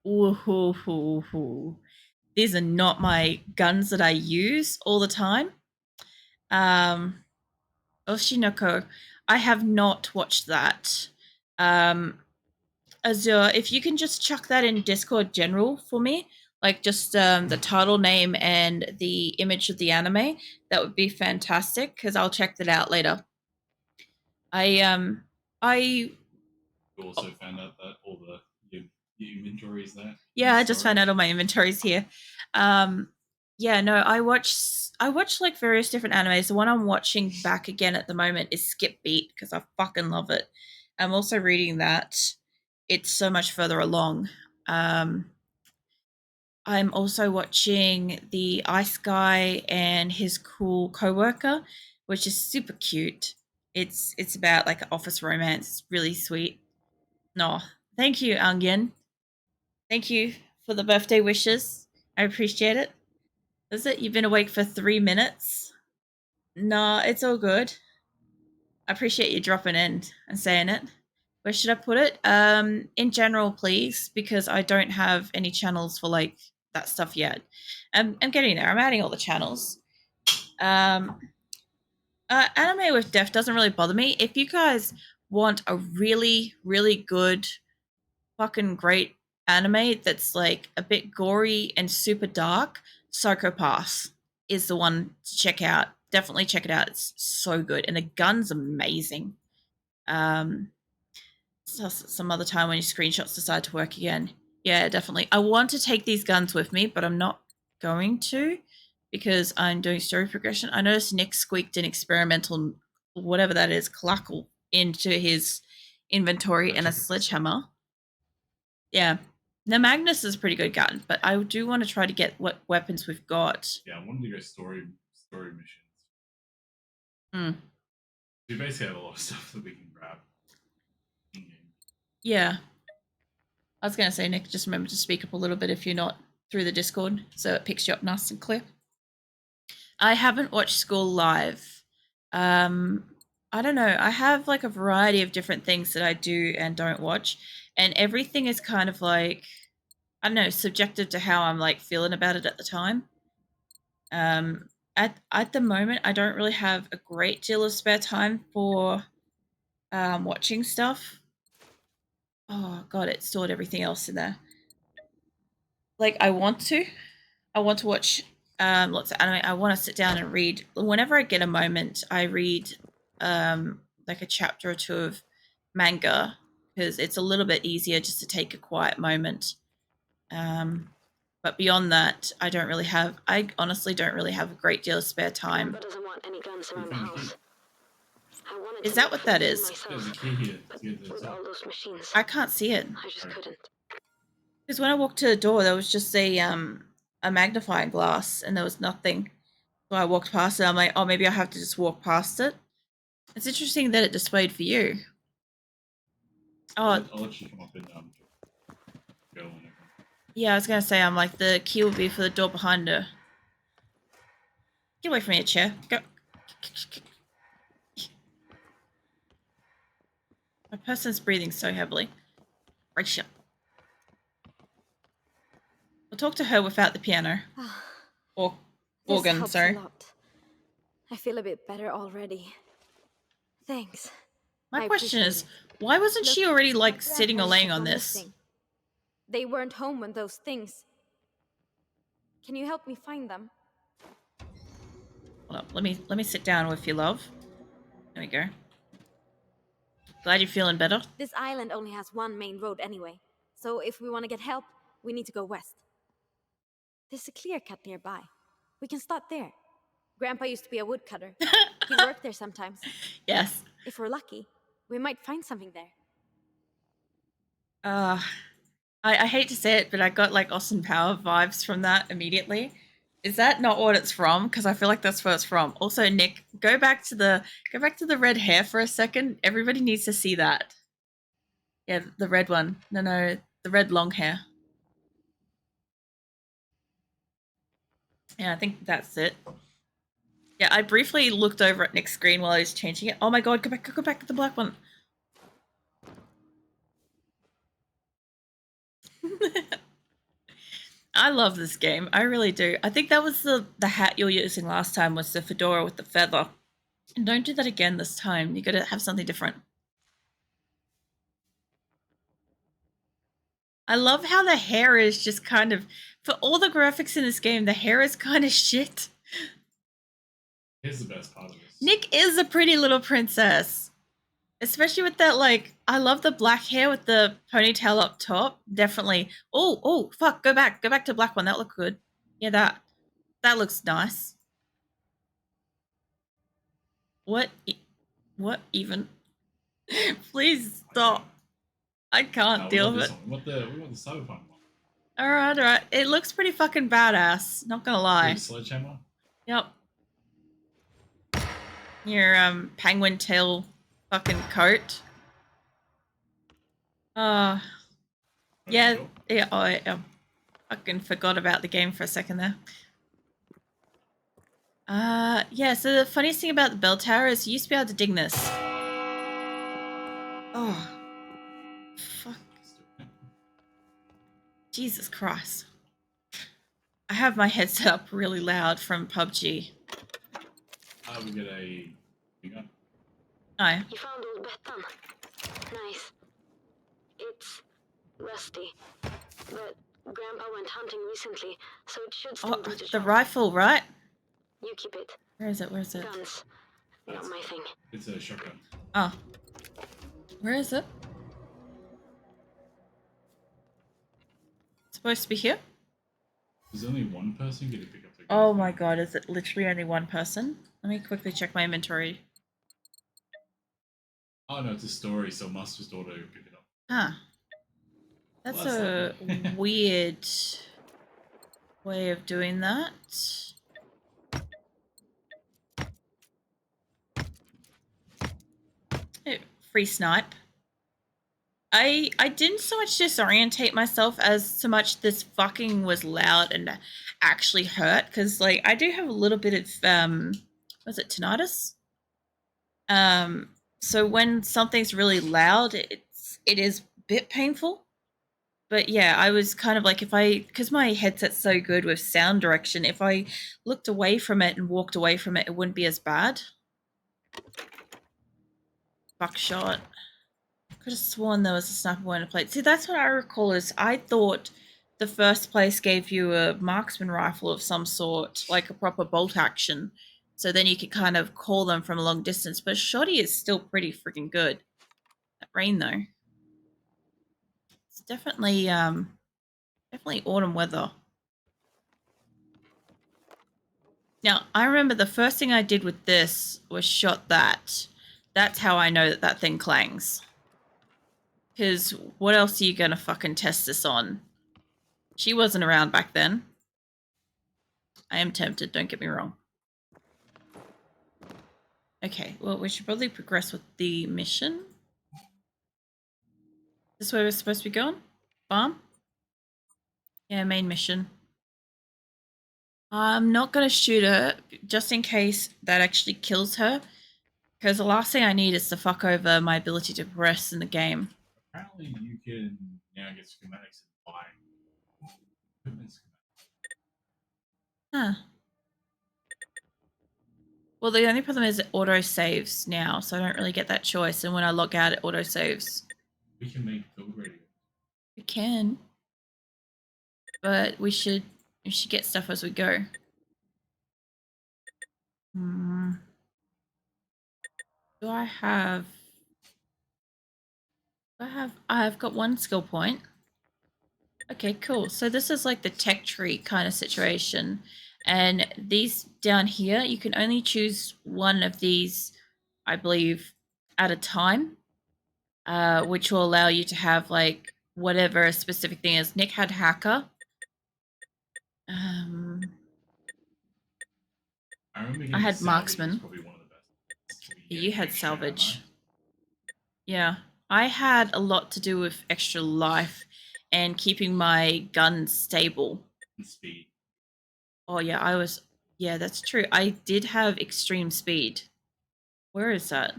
Ooh, hoo, hoo, hoo. These are not my guns that I use all the time. Um, Oshinoko, I have not watched that. Um, Azure, if you can just chuck that in Discord general for me, like just the title name and the image of the anime, that would be fantastic because I'll check that out later. I You also found out that all your inventory is there. Yeah, I just found out all my inventories here. Um, yeah, no, I watch like various different animes. The one I'm watching back again at the moment is Skip Beat because I fucking love it. I'm also reading that. It's so much further along. Um, I'm also watching the Ice Guy and his cool coworker, which is super cute. It's about like an office romance. It's really sweet. No, thank you, Angyen. Thank you for the birthday wishes. I appreciate it. Is it? You've been awake for 3 minutes? Nah, it's all good. I appreciate you dropping in and saying it. Where should I put it? In general, please, because I don't have any channels for like that stuff yet. I'm getting there. I'm adding all the channels. Um, Anime with death doesn't really bother me. If you guys want a really, really good fucking great anime that's like a bit gory and super dark, Psychopaths is the one to check out. Definitely check it out. It's so good. And the gun's amazing. Um, so some other time when your screenshots decide to work again. Yeah, definitely. I want to take these guns with me, but I'm not going to because I'm doing story progression. I noticed Nick squeaked an experimental, whatever that is, clackle into his inventory and a sledgehammer. Yeah. The Magnus is a pretty good gun, but I do want to try to get what weapons we've got. Yeah, I wanted to go story missions. Mm. We basically have a lot of stuff that we can grab in game. Yeah. I was going to say, Nick, just remember to speak up a little bit if you're not through the Discord so it picks you up nice and clear. I haven't watched School Live. Um, I don't know. I have like a variety of different things that I do and don't watch, and everything is kind of like, I don't know, subjective to how I'm like feeling about it at the time. Um, at the moment, I don't really have a great deal of spare time for watching stuff. Oh god, it stored everything else in there. Like I want to watch lots of anime. I want to sit down and read. Whenever I get a moment, I read like a chapter or two of manga because it's a little bit easier just to take a quiet moment. Um, but beyond that, I honestly don't really have a great deal of spare time. Grandpa doesn't want any guns We around the found the key. house. I wanted Is to that look what for a that key is? There's a myself, key here. but To get to the with top. all those machines, I can't see it. I just couldn't. Because when I walked to the door, there was just a magnifying glass, and there was nothing. So I walked past it. I'm like, oh, maybe I have to just walk past it. It's interesting that it displayed for you. Oh, I'll let you come up and go whenever. yeah, I was gonna say, I'm like, the key will be for the door behind her. Get away from me, chair. Go. My person's breathing so heavily. Rachel. We'll talk to her without the piano. Or This organ, helps a sorry. lot. I feel a bit better already. Thanks. My I question appreciate is, it. why wasn't Look, she already, my like, grandpa sitting or and laying Steph on are this? missing. They weren't home when those things. Can you help me find them? Hold up, let me sit down with you, love. There we go. Glad you're feeling better. This island only has one main road anyway, so if we want to get help, we need to go west. There's a clear cut nearby. We can start there. Grandpa used to be a woodcutter. He'd work there sometimes. Yes. If we're lucky, we might find something there. Uh, I hate to say it, but I got like Austin Power vibes from that immediately. Is that not what it's from? Because I feel like that's where it's from. Also, Nick, go back to the red hair for a second. Everybody needs to see that. Yeah, the red one. No, the red long hair. Yeah, I think that's it. Yeah, I briefly looked over at Nick's screen while I was changing it. Oh my god, go back to the black one. I love this game. I really do. I think that was the hat you were using last time was the fedora with the feather. And don't do that again this time. You got to have something different. I love how the hair is just kind of, for all the graphics in this game, the hair is kind of shit. Here's the best part of this. Nick is a pretty little princess. Especially with that, like, I love the black hair with the ponytail up top. Definitely. Oh, fuck. Go back. Go back to black one. That looked good. Yeah, that looks nice. What even? Please stop. I can't deal with it. We want the cyberpunk one. Alright. It looks pretty fucking badass. Not gonna lie. Sledgehammer? Yep. Your penguin tail fucking coat. Yeah, I fucking forgot about the game for a second there. Yeah, so the funniest thing about the bell tower is you used to be able to ding this. Oh. Fuck. Jesus Christ. I have my headset up really loud from PUBG. We get a finger. Oh. You found old Bettan. Nice. It's rusty, but Grandpa went hunting recently, so it should still do the The job. rifle, right? You keep it. Where is it? Guns, not my thing. It's a shotgun. Oh. Where is it? It's supposed to be here? There's only one person going to pick up the gun. Oh my god, is it literally only one person? Let me quickly check my inventory. Oh no, it's a story, so must just auto pick it up. Huh. That's a weird way of doing that. Free snipe. I didn't so much disorientate myself as so much this fucking was loud and actually hurt, because like I do have a little bit of was it tinnitus? So when something's really loud, it is a bit painful. But yeah, I was kind of like, because my headset's so good with sound direction, if I looked away from it and walked away from it, it wouldn't be as bad. Buckshot. Could have sworn there was a sniper one in a plate. See, that's what I recall is I thought the first place gave you a marksman rifle of some sort, like a proper bolt action. So then you could kind of call them from a long distance. But Shoddy is still pretty freaking good. That rain, though. It's definitely autumn weather. Now, I remember the first thing I did with this was shot that. That's how I know that thing clangs. Because what else are you going to fucking test this on? She wasn't around back then. I am tempted, don't get me wrong. Okay, well, we should probably progress with the mission. Is this where we're supposed to be going? Farm? Yeah, main mission. I'm not going to shoot her, just in case that actually kills her. Because the last thing I need is to fuck over my ability to progress in the game. Apparently you can now get schematics and buy equipment schematics. Huh. Well, the only problem is it auto saves now, so I don't really get that choice. And when I log out, it auto saves. We can make build radio. We can, but we should get stuff as we go. Do I have? I've got one skill point. Okay, cool. So this is like the tech tree kind of situation. And these down here, you can only choose one of these, I believe, at a time, which will allow you to have like whatever a specific thing is. Nick had hacker. I had marksman. Probably one of the best. You had salvage. Yeah, I had a lot to do with extra life and keeping my gun stable. And speed. Oh yeah, yeah, that's true. I did have extreme speed. Where is that?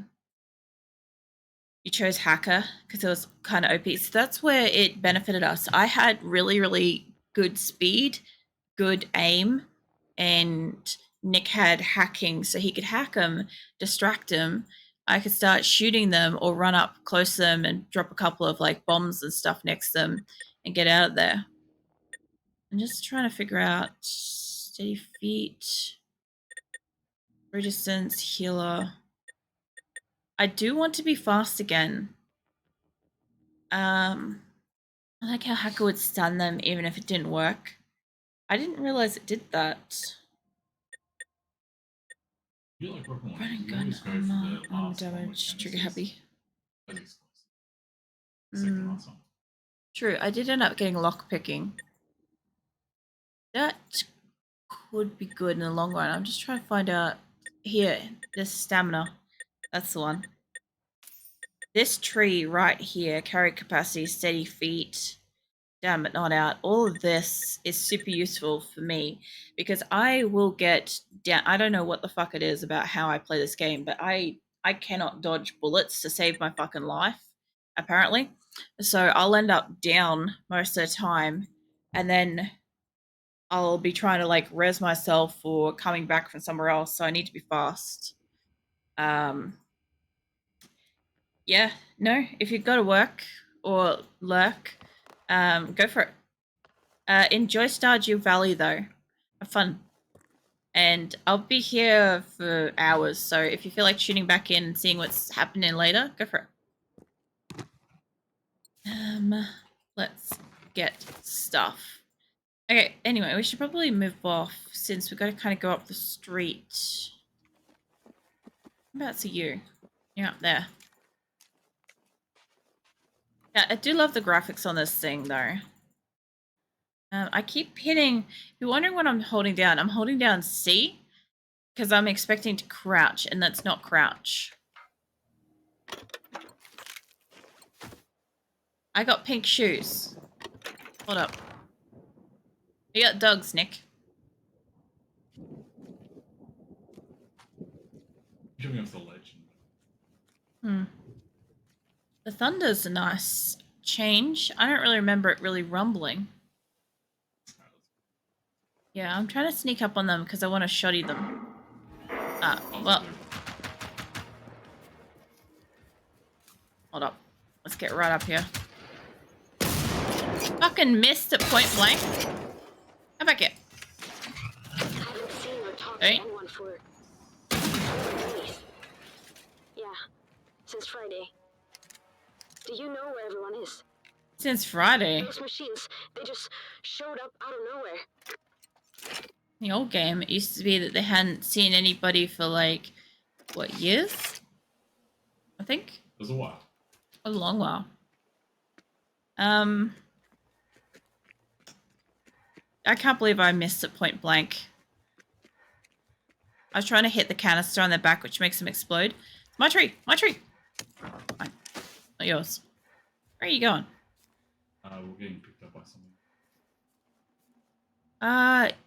You chose hacker because it was kind of OP. So that's where it benefited us. I had really, really good speed, good aim, and Nick had hacking, so he could hack them, distract them. I could start shooting them or run up close to them and drop a couple of like bombs and stuff next to them and get out of there. I'm just trying to figure out steady feet, resistance, healer. I do want to be fast again. I like how Hacker would stun them even if it didn't work. I didn't realize it did that. I feel like Pokemon, Running you gun, always go for armor, the armor last one with damage, trigger Genesis. happy. That's exclusive. Second Mm, last one. true, I did end up getting lock picking. That could be good in the long run. I'm just trying to find out. Here, this stamina. That's the one. This tree right here, carry capacity, steady feet, damn it, not out. All of this is super useful for me because I will get down. I don't know what the fuck it is about how I play this game, but I cannot dodge bullets to save my fucking life, apparently. So I'll end up down most of the time, and then I'll be trying to like res myself or coming back from somewhere else. So I need to be fast. Um, yeah, no, if you've got to work or lurk, go for it. Enjoy Stardew Valley though. Have fun. And I'll be here for hours, so if you feel like tuning back in and seeing what's happening later, go for it. Let's get stuff. Okay, anyway, we should probably move off since we've got to kind of go up the street. Whereabouts are you? You're up there. Yeah, I do love the graphics on this thing though. I keep hitting. If you're wondering what I'm holding down, I'm holding down C because I'm expecting to crouch, and that's not crouch. I got pink shoes. Hold up. We got dogs, Nick. Jumping off the ledge. The thunder's a nice change. I don't really remember it really rumbling. Yeah, I'm trying to sneak up on them because I want to shoddy them. Well. Hold up. Let's get right up here. Fucking missed at point blank. How back here? I haven't seen or talked Hey. to anyone for days. Yeah, since Friday. Do you know where everyone is? Since Friday. Those machines, they just showed up out of nowhere. The old game, it used to be that they hadn't seen anybody for like, what, years? I think? It was a while. A long while. I can't believe I missed at point blank. I was trying to hit the canister on their back, which makes them explode. My tree! My tree! Fine. Not yours. Where are you going? We're getting picked up by something.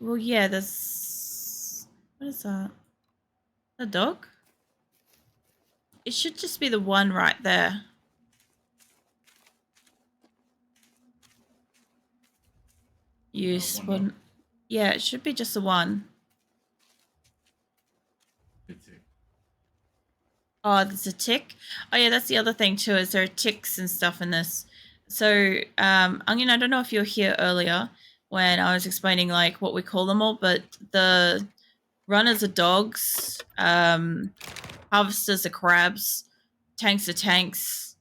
Well, yeah, there's... What is that? A dog? It should just be the one right there. You spawn... Yeah, it should be just the one. Oh, there's a tick. Oh yeah, that's the other thing too, is there are ticks and stuff in this. So, Onion, I don't know if you were here earlier when I was explaining like what we call them all, but the runners are dogs, harvesters are crabs, tanks are tanks,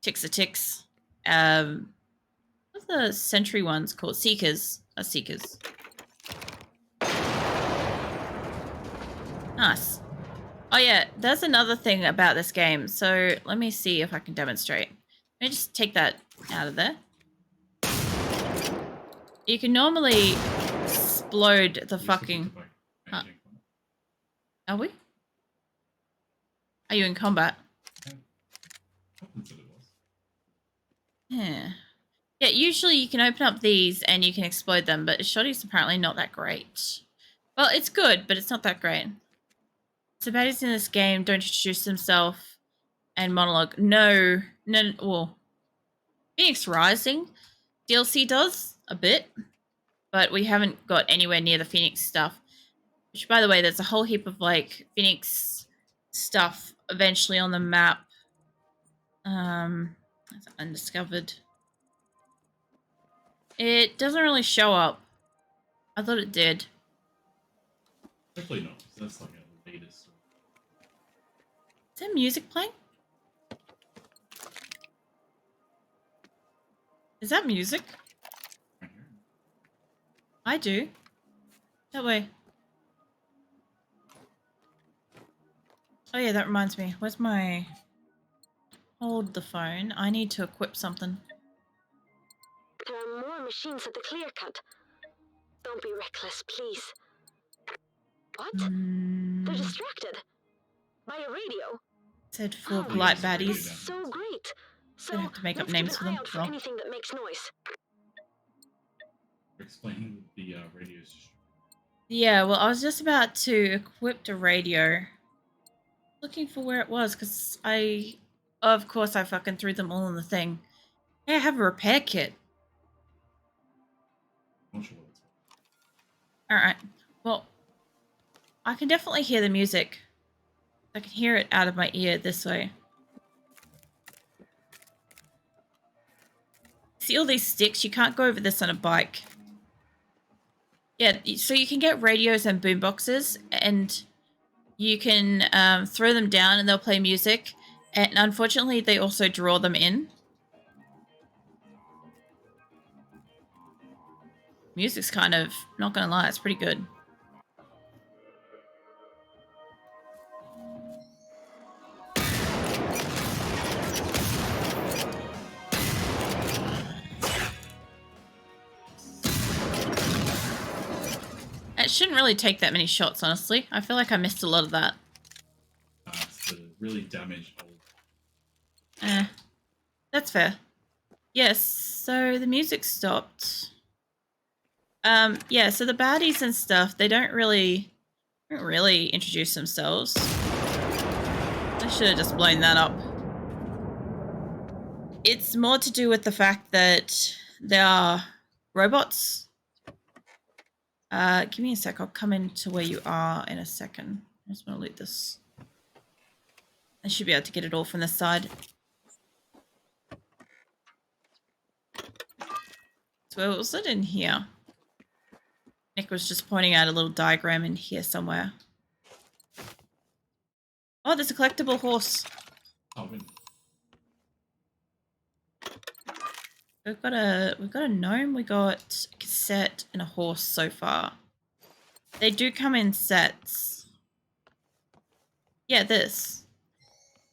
ticks are ticks. What's the sentry ones called? Seekers are seekers. Nice. Oh yeah, there's another thing about this game. So let me see if I can demonstrate. Let me just take that out of there. You can normally explode the fucking... Are we? Are you in combat? Yeah. Yeah, usually you can open up these and you can explode them, but Shoddy's apparently not that great. Well, it's good, but it's not that great. So baddies in this game don't introduce themselves and monologue. No, well, Phoenix Rising DLC does a bit. but we haven't got anywhere near the Phoenix stuff. Which, by the way, there's a whole heap of like Phoenix stuff eventually on the map. That's undiscovered. It doesn't really show up. I thought it did. Definitely not. That's like a latest. Is there music playing? Is that music? Right here. I do. That way. Oh yeah, that reminds me. Where's my... Hold the phone. I need to equip something. There are more machines at the clear cut. Don't be reckless, please. What? They're distracted. By a radio. Said for Oh, light yes, radio baddies. down. So great. So Gonna have to make up let's names keep for an eye them. out for Well, anything that makes noise. Explain the radio's just. yeah, well, I was just about to equip the radio. Looking for where it was, because of course, I fucking threw them all in the thing. Hey, I have a repair kit. I'm not sure what it's for. Alright. Well, I can definitely hear the music. I can hear it out of my ear this way. See all these sticks? You can't go over this on a bike. Yeah, so you can get radios and boomboxes, and you can throw them down and they'll play music. And unfortunately, they also draw them in. Music's kind of, not gonna lie, it's pretty good. It shouldn't really take that many shots, honestly. I feel like I missed a lot of that. It's the really damaged old. That's fair. Yes, so the music stopped. Yeah, so the baddies and stuff, they don't really introduce themselves. I should have just blown that up. It's more to do with the fact that they are robots. Give me a sec. I'll come into where you are in a second. I just want to loot this. I should be able to get it all from this side. So where was it in here? Nick was just pointing out a little diagram in here somewhere. Oh, there's a collectible horse. Oh, really? We've got a gnome, we got a cassette, and a horse so far. They do come in sets. Yeah, this.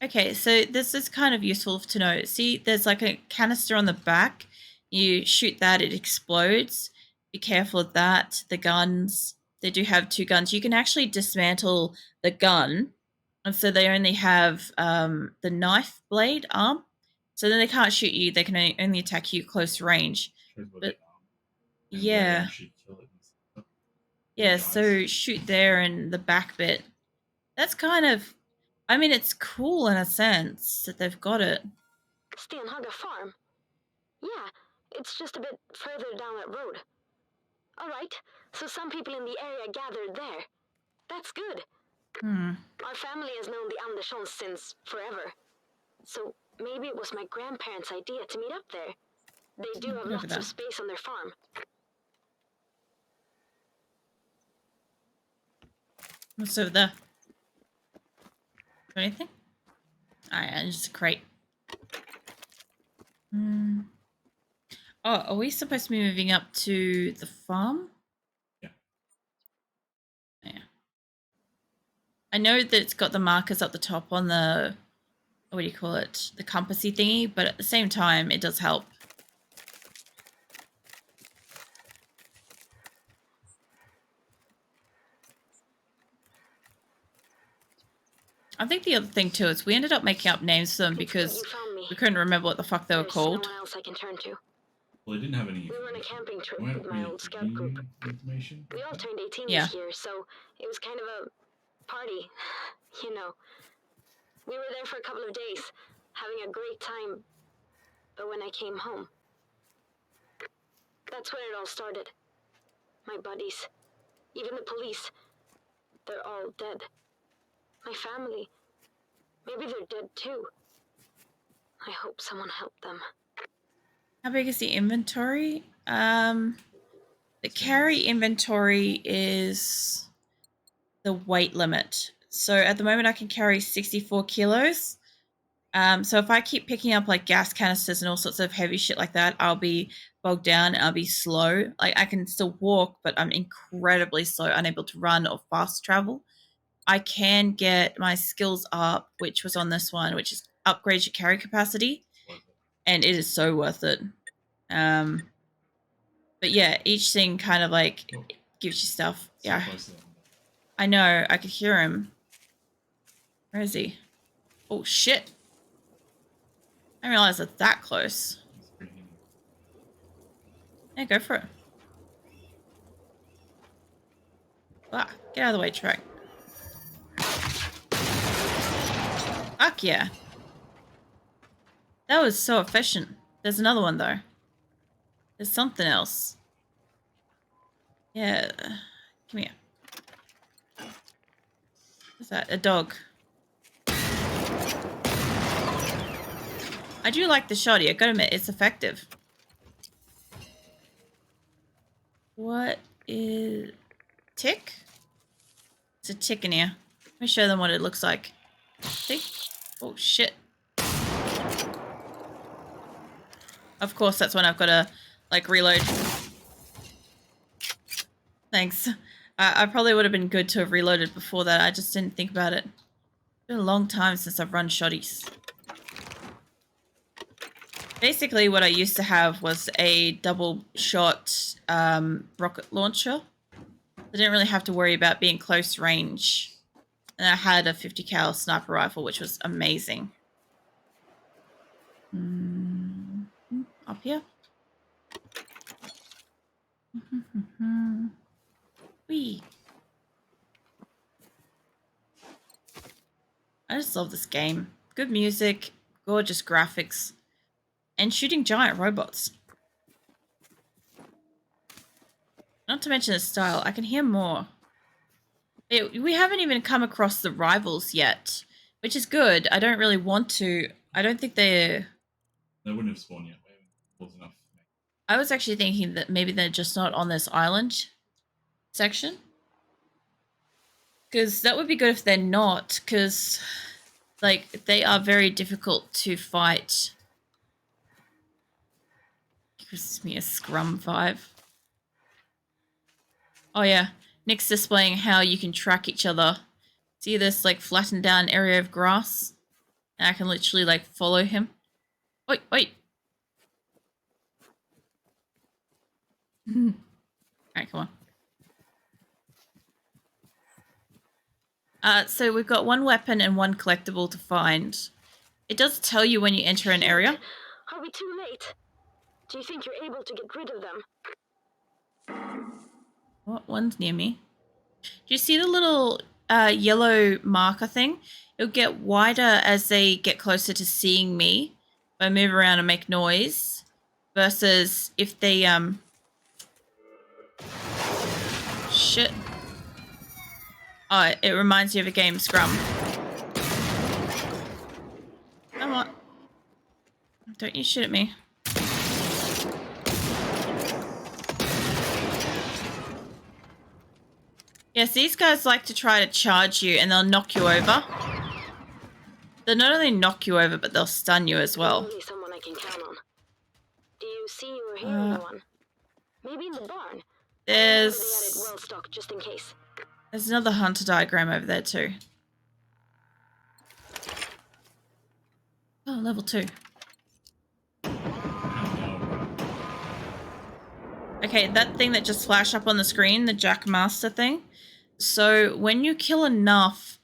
Okay, so this is kind of useful to know. See, there's like a canister on the back. You shoot that, it explodes. Be careful of that. The guns, they do have 2 guns. You can actually dismantle the gun. And so they only have the knife blade arm. So then they can't shoot you. They can only attack you close range. Shows what But and yeah. they actually kill it and stuff. Yeah, Guys. so shoot there in the back bit. That's kind of, I mean, it's cool in a sense that they've got it. Stenhaga Farm? Yeah, it's just a bit further down that road. Alright, so some people in the area gathered there. That's good. Our family has known the Anderssons since forever. So maybe it was my grandparents' idea to meet up there. They do have lots of space on their farm. What's over there? Anything? Alright, just a crate. Oh, are we supposed to be moving up to the farm? Yeah. Yeah. I know that it's got the markers up the top on the, what do you call it? The compassy thingy, but at the same time, it does help. I think the other thing too is we ended up making up names for them because we couldn't remember what the fuck they were called. No one else I can turn to. Well, they didn't have any. We were on a camping trip Weren't with my really old scout group. Information. We all turned 18 Yeah. this year, so it was kind of a party, you know. We were there for a couple of days, having a great time. But when I came home, that's where it all started. My buddies, even the police, they're all dead. My family, maybe they're dead too. I hope someone helped them. How big is the inventory? The carry inventory is the weight limit. So at the moment I can carry 64 kilos. So if I keep picking up like gas canisters and all sorts of heavy shit like that, I'll be bogged down and I'll be slow. Like I can still walk, but I'm incredibly slow, unable to run or fast travel. I can get my skills up, which was on this one, which is upgrade your carry capacity, and it is so worth it. But yeah, each thing kind of like gives you stuff. Yeah, I know. I could hear him. Where is he? Oh shit! I didn't realize it's that close. Yeah, go for it. Ah, get out of the way, truck. Fuck yeah. That was so efficient. There's another one though. There's something else. Yeah. Come here. What's that? A dog. I do like the shotty. I gotta admit, it's effective. What is... Tick? It's a tick in here. Let me show them what it looks like. See? Oh, shit. Of course, that's when I've got to, like, reload. Thanks. I probably would have been good to have reloaded before that. I just didn't think about it. It's been a long time since I've run shotties. Basically, what I used to have was a double shot rocket launcher. I didn't really have to worry about being close range. And I had a 50 cal sniper rifle, which was amazing. Up here. Whee. I just love this game. Good music, gorgeous graphics, and shooting giant robots. Not to mention the style. I can hear more. We haven't even come across the rivals yet, which is good. I don't really want to. I don't think they're... They wouldn't have spawned yet. We haven't enough. I was actually thinking that maybe they're just not on this island section. Because that would be good if they're not, because, like, they are very difficult to fight. It gives me a Scrum vibe. Oh, yeah. Nick's displaying how you can track each other. See this, like, flattened down area of grass? And I can literally, like, follow him. Wait, wait. Alright, come on. So we've got one weapon and one collectible to find. It does tell you when you enter an area. Are we too late? Do you think you're able to get rid of them? What one's near me? Do you see the little yellow marker thing? It'll get wider as they get closer to seeing me. If I move around and make noise. Versus if they shit. Oh, it reminds you of a game, Scrum. Come on. Don't you shoot at me. Yes, these guys like to try to charge you and they'll knock you over. They'll not only knock you over, but they'll stun you as well. Only someone I can count on. Do you see or hear anyone? Maybe in the barn. There's... They added well stock just in case. There's another hunter diagram over there too. Oh, level 2. Okay, that thing that just flashed up on the screen, the Jack Master thing. So when you kill enough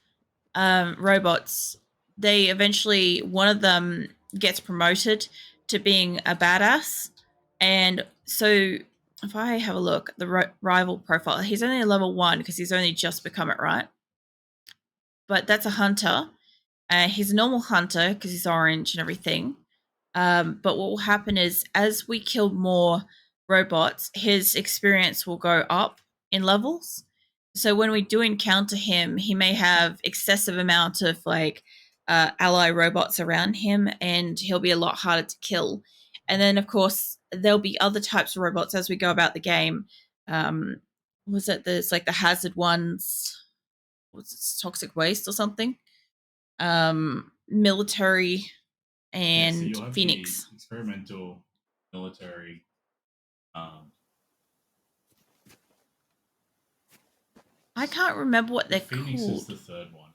robots, they eventually, one of them gets promoted to being a badass. And so if I have a look at the rival profile, he's only a level 1 because he's only just become it, right? But that's a hunter. He's a normal hunter because he's orange and everything. But what will happen is as we kill more robots, his experience will go up in levels. So when we do encounter him, he may have excessive amount of like ally robots around him, and he'll be a lot harder to kill. And then of course there'll be other types of robots as we go about the game. Was it there's like the hazard ones? Was it toxic waste or something? Military and so you'll have Phoenix. the experimental, military. I can't remember what they're Phoenix called. is the third one.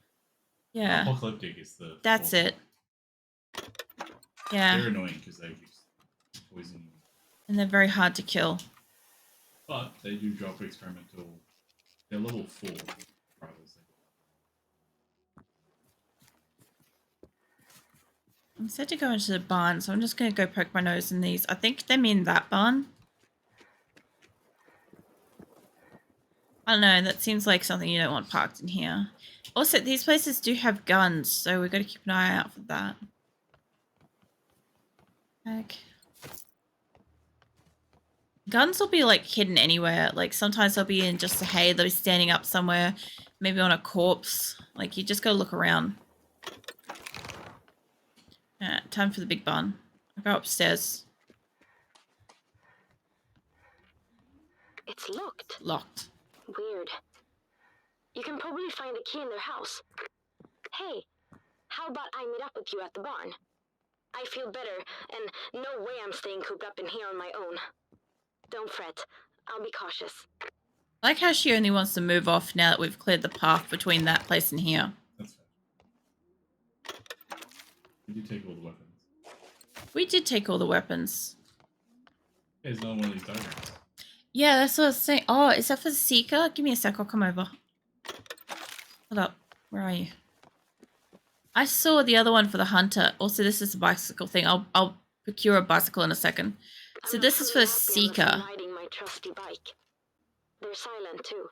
Yeah. Apocalyptic is the. That's fourth it. one. Yeah. They're annoying because they use poison. And they're very hard to kill. But they do drop experimental. They're level 4 rivals. I'm set to go into the barn, so I'm just going to go poke my nose in these. I think they mean that barn. I don't know, that seems like something you don't want parked in here. Also, these places do have guns, so we've got to keep an eye out for that. Okay. Guns will be like hidden anywhere. Like sometimes they'll be in just a hay, they'll be standing up somewhere, maybe on a corpse. Like you just gotta look around. Alright, time for the big barn. I'll go upstairs. It's locked. Locked. Weird. You can probably find a key in their house. Hey, how about I meet up with you at the barn? I feel better, and no way I'm staying cooped up in here on my own. Don't fret. I'll be cautious. I like how she only wants to move off now that we've cleared the path between that place and here. That's fair. Did you take all the weapons? We did take all the weapons. There's not one of these diagrams. Yeah, that's what I was saying. Oh, is that for the Seeker? Give me a sec, I'll come over. Hold up. Where are you? I saw the other one for the Hunter. Also, this is a bicycle thing. I'll procure a bicycle in a second. So this is for the Seeker. Riding my trusty bike. They're silent too,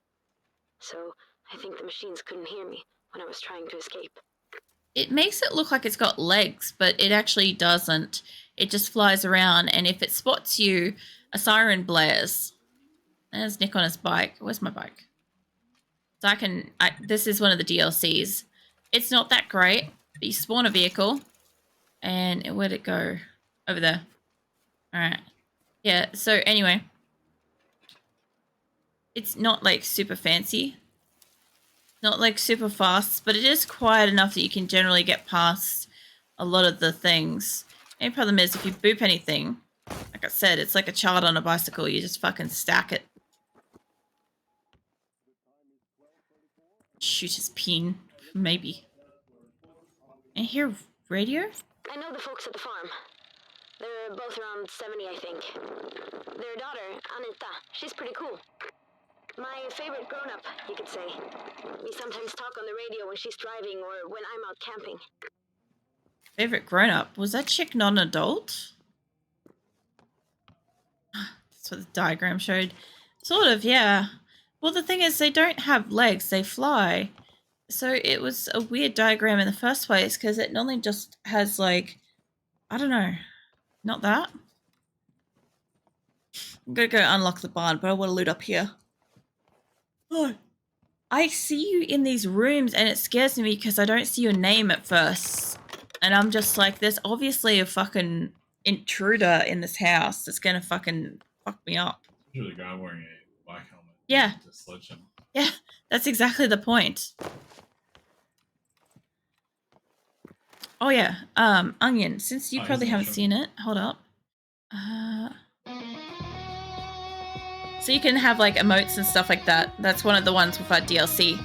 so I think the machines couldn't hear me when I was trying to escape. It makes it look like it's got legs, but it actually doesn't. It just flies around, and if it spots you, a siren blares. There's Nick on his bike. Where's my bike? So this is one of the DLCs. It's not that great, but you spawn a vehicle, and where'd it go? Over there. All right. Yeah, so anyway. It's not like super fancy. Not like super fast, but it is quiet enough that you can generally get past a lot of the things. The only problem is if you boop anything, like I said, it's like a child on a bicycle. You just fucking stack it. Shoot his peen. Maybe. And hear radio? I know the folks at the farm. They're both around 70, I think. Their daughter, Anita, she's pretty cool. My favorite grown-up, you could say. We sometimes talk on the radio when she's driving or when I'm out camping. Favorite grown-up? Was that chick not an adult? That's what the diagram showed. Sort of, yeah. Well, the thing is, they don't have legs, they fly. So it was a weird diagram in the first place, because it normally just has, like, I don't know, not that. I'm gonna go unlock the barn, but I want to loot up here. Oh, I see you in these rooms, and it scares me because I don't see your name at first. And I'm just like, there's obviously a fucking intruder in this house that's gonna fucking fuck me up. Usually the guy wearing a black helmet. Yeah. To sledge him. Yeah, that's exactly the point. Oh yeah, Onion, since you probably haven't seen it, hold up. So you can have like emotes and stuff like that. That's one of the ones with our DLC.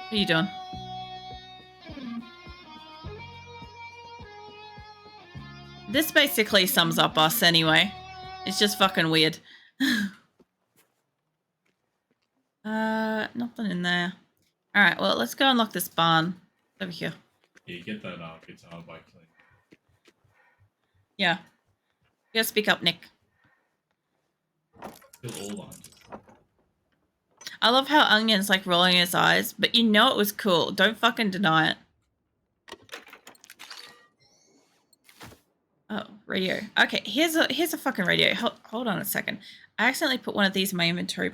What are you doing? This basically sums up us anyway. It's just fucking weird. Nothing in there. Alright, well, let's go unlock this barn. Over here. Yeah, you get that guitar by Clint. Yeah. You gotta speak up, Nick. Kill all the hunters. I love how Onion's like rolling his eyes, but you know it was cool. Don't fucking deny it. Oh, radio. Okay, here's a fucking radio. Hold on a second. I accidentally put one of these in my inventory before.